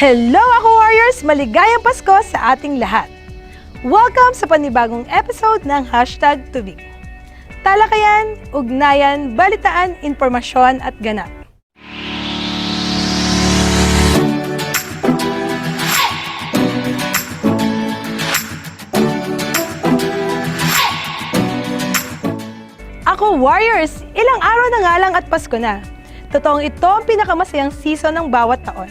Hello ako Warriors! Maligayang Pasko sa ating lahat! Welcome sa panibagong episode ng #Tubig. Talakayan, ugnayan, balitaan, impormasyon at ganap. Ako Warriors! Ilang araw na nga lang at Pasko na. Totoong ito ang pinakamasayang season ng bawat taon.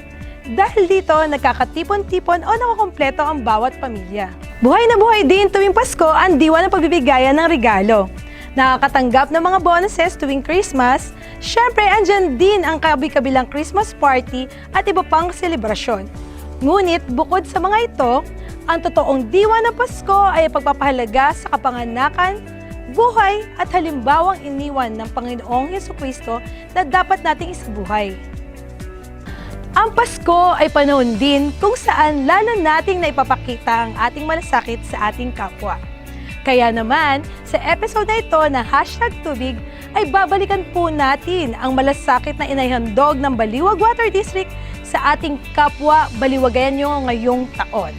Dahil dito, nagkakatipon-tipon o nakakompleto ang bawat pamilya. Buhay na buhay din tuwing Pasko ang diwa ng pagbibigayan ng regalo. Nakakatanggap ng mga bonuses tuwing Christmas. Syempre, andyan din ang kabi-kabilang Christmas party at iba pang selebrasyon. Ngunit bukod sa mga ito, ang totoong diwa ng Pasko ay pagpapahalaga sa kapanganakan, buhay at halimbawang iniwan ng Panginoong Hesukristo na dapat nating isabuhay. Ang Pasko ay panahon din kung saan lalo nating naipapakita ang ating malasakit sa ating kapwa. Kaya naman, sa episode na ito ng #Tubig ay babalikan po natin ang malasakit na inaihandog ng Baliwag Water District sa ating kapwa Baliwagayenyo ngayong taon.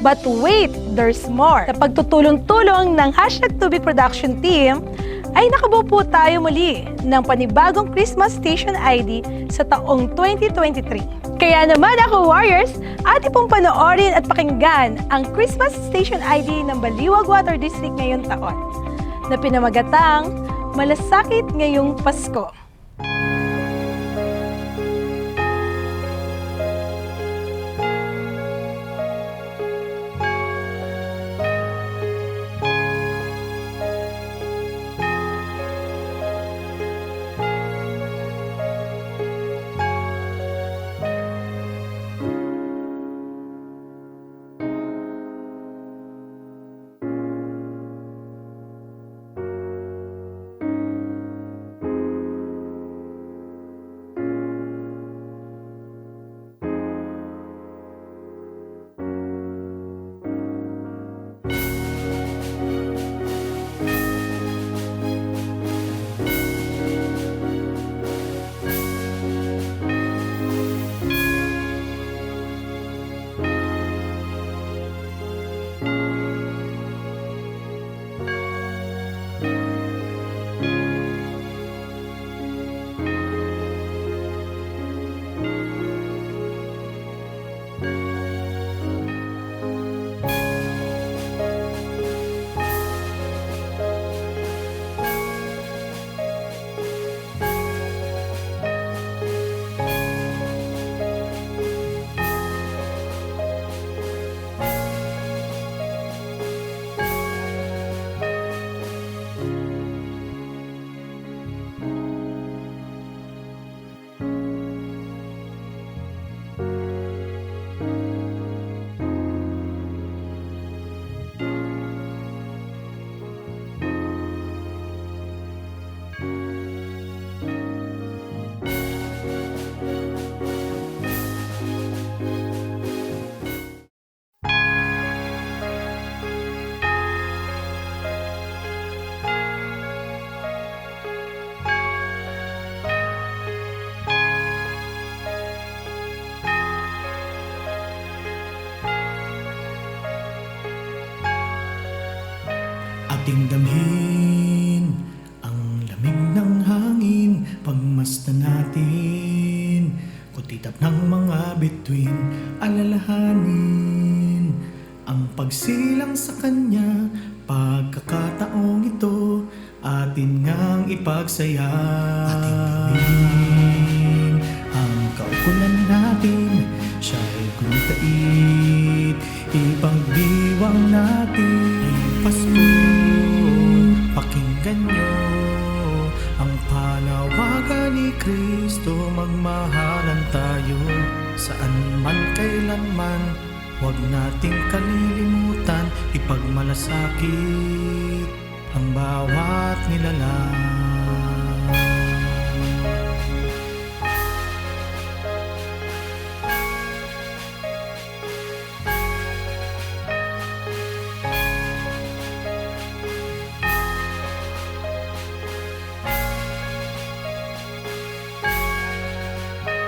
But wait, there's more. Sa pagtutulong-tulong ng #Tubig Production Team, ay nakabuo po tayo muli ng panibagong Christmas Station ID sa taong 2023. Kaya naman ako Warriors, atin pong panoorin at pakinggan ang Christmas Station ID ng Baliwag Water District ngayong taon, na pinamagatang Malasakit Ngayong Pasko. Ating damhin ang lamig ng hangin, pagmasdan natin kutitap ng mga bituin, alalahanin ang pagsilang sa kanya. Pagkakataong ito atin ngang ipagsaya. Ating damhin ang kaukulan natin, siya'y gumitait, ipagdiwang natin Pasko. Pakinggan nyo ang panawagan ni Kristo, magmahalan tayo saan man kailanman. Huwag nating kalilimutan, ipagmalasakit ang bawat nilalang.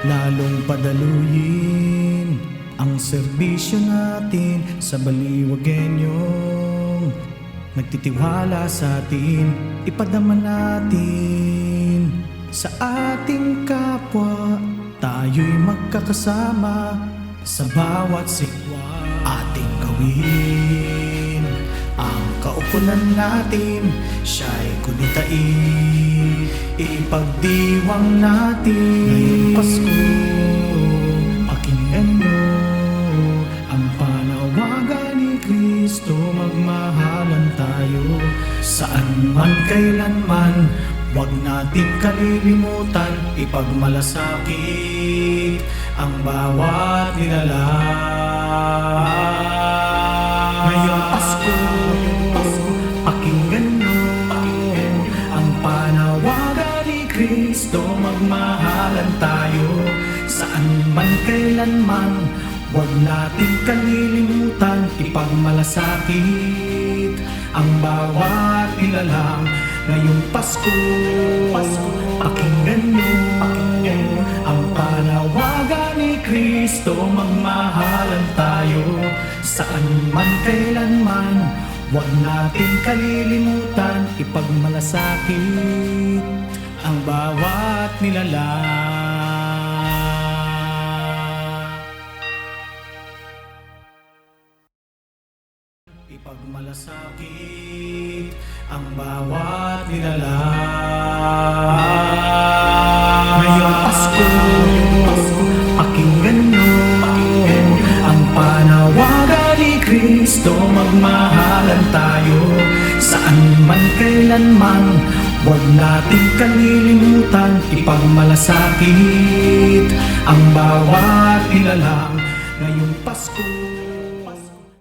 lalong padaluyin ang serbisyo natin sa baliwagenyong nagtitiwala sa atin, ipadama natin sa ating kapwa. Tayo'y magkakasama sa bawat sikwa. Ating gawin ang kaukulan natin, siya'y kunitain, ipagdiwang natin. Ngayong Pasko, pakinggan nyo ang panawagan ni Kristo, magmahalan tayo saan man kailanman. Huwag natin kalilimutan, ipagmalasakit ang bawat nilalang. Ngayong Pasko, pakinggan nyo ang panawagan ni Kristo, magmahalan tayo saan man kailanman. Huwag natin kalilimutan, ipagmalasakit ang bawat nilalang. Ngayong Pasko, pakinggan nyo ang panawagan ni Kristo, magmahalan tayo saan man kailanman. Huwag natin kalilimutan, ipagmalasakit ang bawat nilalang. Ipagmalasakit ang bawat nilalang. Ngayong Pasko, pakinggan nyo ang panawagan ni Kristo, magmahalan tayo saan man kailanman. Huwag natin kalilimutan, ipagmalasakit ang bawat nilalang. Ngayong Pasko,